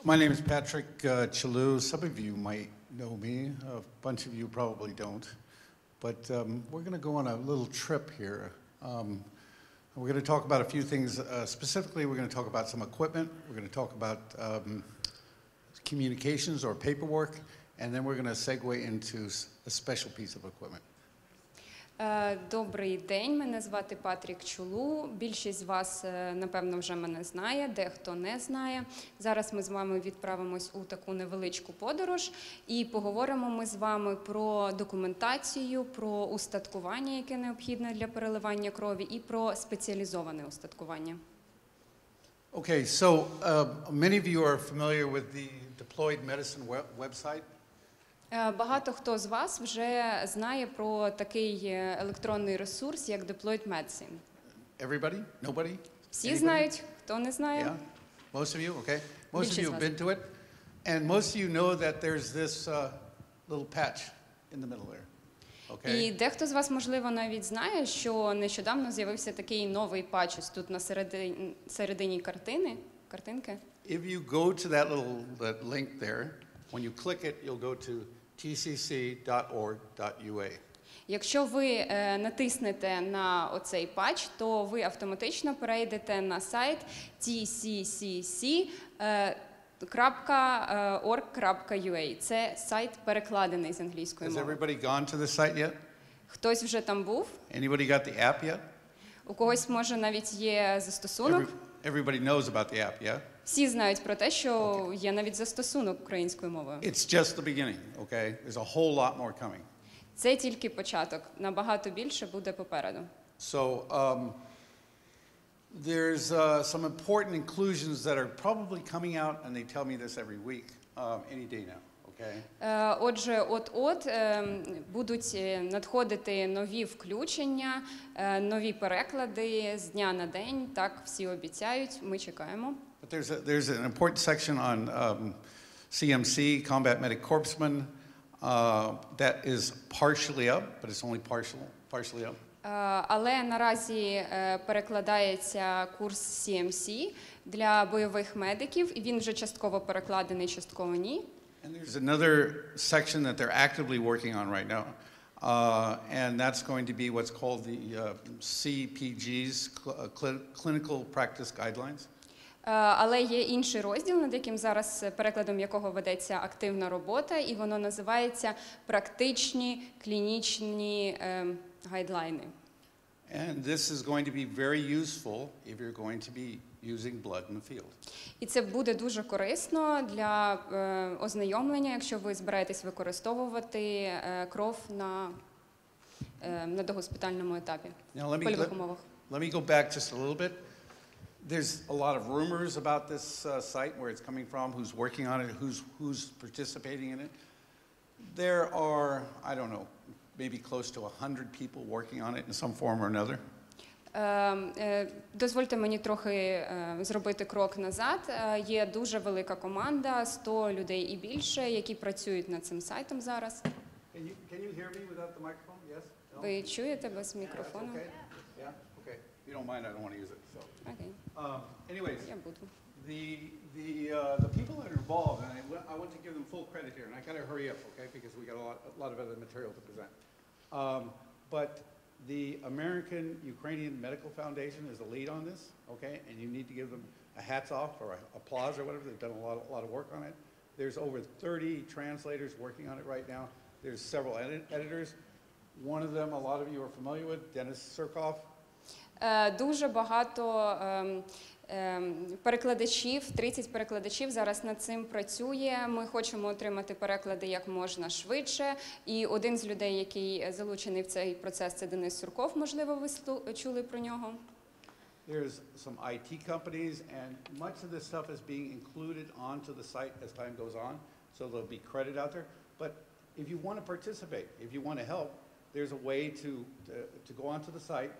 My name is Patrick Челу. Some of you might know me. A bunch of you probably don't. But we're going to go on a little trip here. We're going to talk about a few things. Specifically, we're going to talk about some equipment. We're going to talk about communications or paperwork. And then we're going to segue into a special piece of equipment. Добрий день, мене звати Патрік Челу. Більшість з вас, напевно, вже мене знає, дехто не знає. Зараз ми з вами відправимось у таку невеличку подорож і поговоримо ми з вами про документацію, про устаткування, яке необхідне для переливання крові, і про спеціалізоване устаткування. Okay, so many of you are familiar with the Deployed Medicine website. Багато хто з вас вже знає про такий електронний ресурс, як Deployed Medicine. Everybody? Nobody? Всі знають, хто не знає. Yeah? Most of you? Okay. Most of you have been to it. And most of you know that there's this little patch in the middle there. Okay? І дехто з вас, можливо, навіть знає, що нещодавно з'явився такий новий патч ось тут на середині картинки. If you go to that link there, when you click it, you'll go to tcc.org.ua. Якщо ви натиснете на оцей патч, то ви автоматично перейдете на сайт tcc.org.ua. Це сайт перекладений з англійської мови. Has everybody gone to the site yet? Хтось вже там був? Anybody got the app yet? У когось, може, навіть є застосунок? Everybody knows about the app, yeah? Всі знають про те, що є навіть застосунок українською мовою. It's just the beginning, okay? There's a whole lot more coming. Це тільки початок. Набагато більше буде попереду. So there's some important inclusions that are probably coming out, and they tell me this every week, any day now, okay? Отже, от-от будуть надходити нові включення, нові переклади з дня на день. Так, всі обіцяють, ми чекаємо. But there's an important section on CMC, Combat Medic Corpsman, that is partially up, but it's only partially up. Але наразі перекладається курс CMC для бойових медиків, і він вже частково перекладений, частково ні. And there's another section that they're actively working on right now, and that's going to be what's called the CPGs, Clinical Practice Guidelines. Але є інший розділ, над яким зараз перекладом якого ведеться активна робота, і воно називається практичні клінічні гайдлайни. And this is going to be very useful if you're going to be using blood in the field. І це буде дуже корисно для ознайомлення, якщо ви збираєтесь використовувати кров на догоспітальному етапі, в польових умовах. Let me go back just a little bit. There's a lot of rumors about this site, where it's coming from, who's working on it, who's participating in it. There are, I don't know, maybe close to 100 people working on it in some form or another. Дозвольте мені трохи зробити крок назад. Є дуже велика команда, 100 людей і більше, які працюють над цим сайтом зараз. Can you hear me without the microphone? Yes? No? Ви чуєте без мікрофону? Okay. Yeah? Okay. If you don't mind, I don't want to use it. So. Okay. Anyways, Я буду. the people that are involved, and I want to give them full credit here, and I got to hurry up, okay, because we got a lot of other material to present. But the American Ukrainian Medical Foundation is the lead on this, okay, and you need to give them a hats off or applause or whatever. They've done a lot of work on it. There's over 30 translators working on it right now. There's several editors. One of them, a lot of you are familiar with, Dennis Surkov. Дуже багато перекладачів, 30 перекладачів зараз над цим працює. Ми хочемо отримати переклади як можна швидше. І один з людей, який залучений в цей процес, це Денис Сурков, можливо, ви чули про нього. There's some IT companies, and much of this stuff is being included onto the site as time goes on, so there'll be credit out there. But if you want to participate, if you want to help, there's a way to go onto the site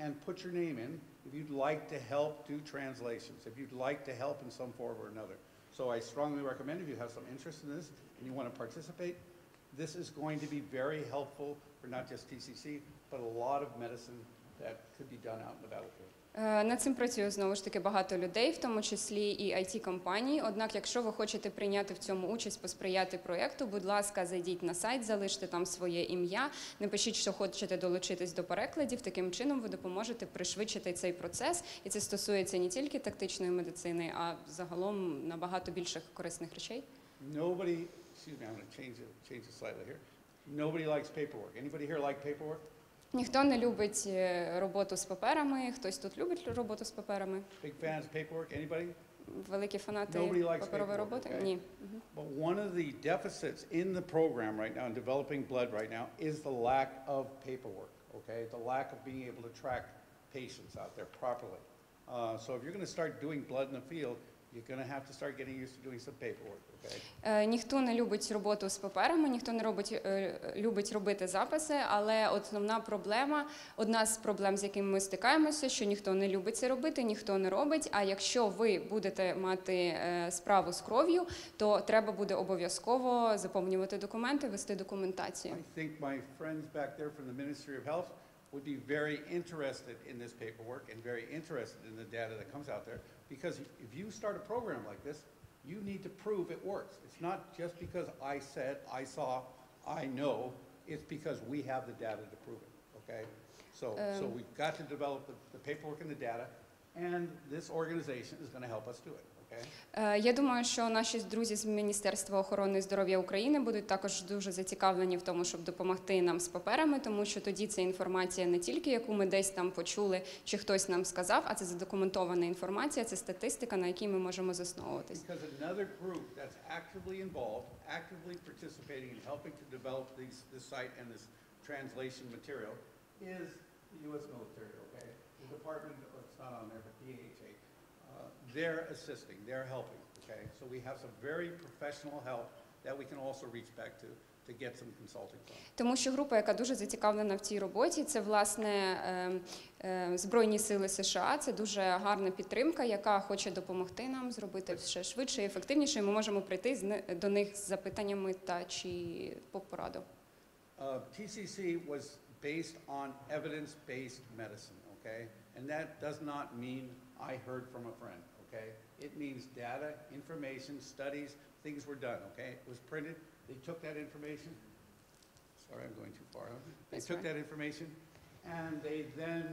and put your name in if you'd like to help do translations, if you'd like to help in some form or another. So I strongly recommend, if you have some interest in this and you want to participate, this is going to be very helpful for not just TCC, but a lot of medicine that could be done out in the battlefield. Над цим працює, знову ж таки, багато людей, в тому числі і IT-компанії. Однак, якщо ви хочете прийняти в цьому участь, посприяти проєкту, будь ласка, зайдіть на сайт, залиште там своє ім'я, напишіть, що хочете долучитись до перекладів. Таким чином ви допоможете пришвидшити цей процес. І це стосується не тільки тактичної медицини, а загалом набагато більших корисних речей. Nobody, excuse me, I'm going to change it slightly here. Nobody likes paperwork. Anybody here like paperwork? Ніхто не любить роботу з паперами. Хтось тут любить роботу з паперами? Big fans of paperwork? Anybody? Великі фанати Nobody likes паперової paperwork, роботи? okay? Ні. But one of the deficits in the program right now, in developing blood right now, is the lack of paperwork, okay? The lack of being able to track patients out there properly. So if you're going to start doing blood in the field, you're going to have to start getting used to doing some paperwork, okay? Ніхто не любить роботу з паперами, ніхто не любить робити записи, але основна проблема, одна з проблем, з якими ми стикаємося, що ніхто не любить це робити, ніхто не робить, а якщо ви будете мати справу з кров'ю, то треба буде обов'язково заповнювати документи, вести документацію. I think my friends back there from the Ministry of Health would be very interested in this paperwork and very interested in the data that comes out there, because if you start a program like this, you need to prove it works. It's not just because I said, I saw, I know, it's because we have the data to prove it, okay? So we've got to develop the paperwork and the data, and this organization is going to help us do it. Я думаю, що наші друзі з Міністерства охорони здоров'я України будуть також дуже зацікавлені в тому, щоб допомогти нам з паперами, тому що тоді це інформація не тільки, яку ми десь там почули, чи хтось нам сказав, а це задокументована інформація, це статистика, на якій ми можемо засновуватись. They're assisting, they're helping, okay? So we have some very professional help that we can also reach back to get some consulting from. Тому що група, яка дуже зацікавлена в цій роботі, це, власне, Збройні сили США, це дуже гарна підтримка, яка хоче допомогти нам зробити все швидше і ефективніше, і ми можемо прийти до них з запитаннями та чи по пораду. TCC was based on evidence-based medicine, okay? And that does not mean I heard from a friend, okay? It means data, information, studies, things were done, okay? It was printed, they took that information. Sorry, I'm going too far. They took that information and they then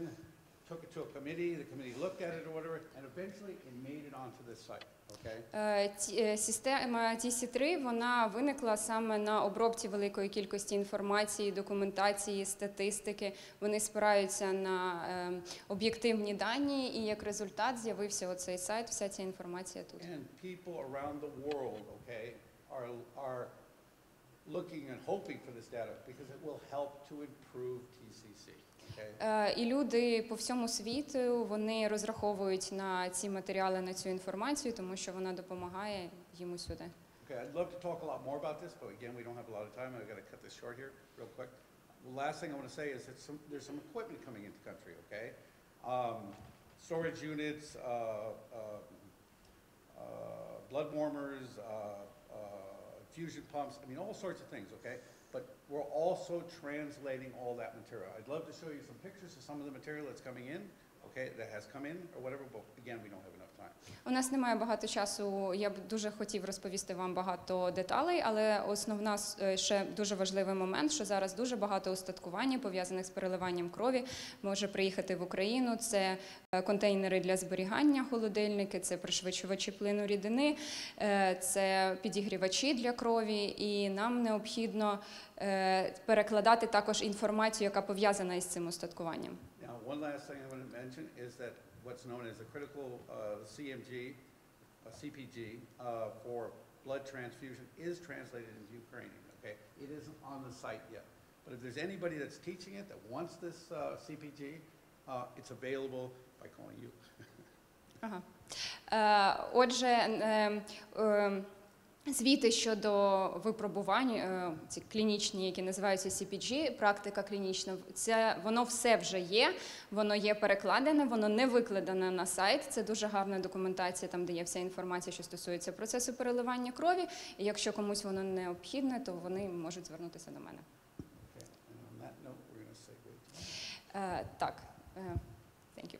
took it to a committee, the committee looked at it or whatever, and eventually it made it onto this site, okay? Система TC3, вона виникла саме на обробці великої кількості інформації, документації, статистики. Вони спираються на об'єктивні дані, і як результат з'явився оцей сайт, вся ця інформація тут. And people around the world, okay, are looking and hoping for this data because it will help to improve TCC. І люди по всьому світу, вони розраховують на ці матеріали, на цю інформацію, тому що вона допомагає їм усюди. Okay, I'd love to talk a lot more about this, but again, we don't have a lot of time. I've got to cut this short here real quick. The last thing I want to say is that there's some equipment coming into the country, okay? Storage units, blood warmers, fusion pumps, I mean, all sorts of things, okay? But we're also translating all that material. I'd love to show you some pictures of some of the material that's coming in, okay, that has come in or whatever, but again, we don't have enough time. У нас немає багато часу, я б дуже хотів розповісти вам багато деталей, але основна ще дуже важливий момент, що зараз дуже багато устаткування, пов'язаних з переливанням крові, може приїхати в Україну. Це контейнери для зберігання, холодильники, це пришвидшувачі плину рідини, це підігрівачі для крові, і нам необхідно перекладати також інформацію, яка пов'язана із цим устаткуванням. Now, one last thing I want to mention is that what's known as the critical CPG for blood transfusion is translated into Ukrainian, okay? It isn't on the site yet. But if there's anybody that's teaching it that wants this CPG, it's available by calling you. Отже, звіти щодо випробувань, ці клінічні, які називаються CPG, практика клінічна, воно все вже є, воно є перекладене, воно не викладене на сайт. Це дуже гарна документація, там, де є вся інформація, що стосується процесу переливання крові. І якщо комусь воно необхідне, то вони можуть звернутися до мене. Okay. And on that note, we're going to say Так. Thank you.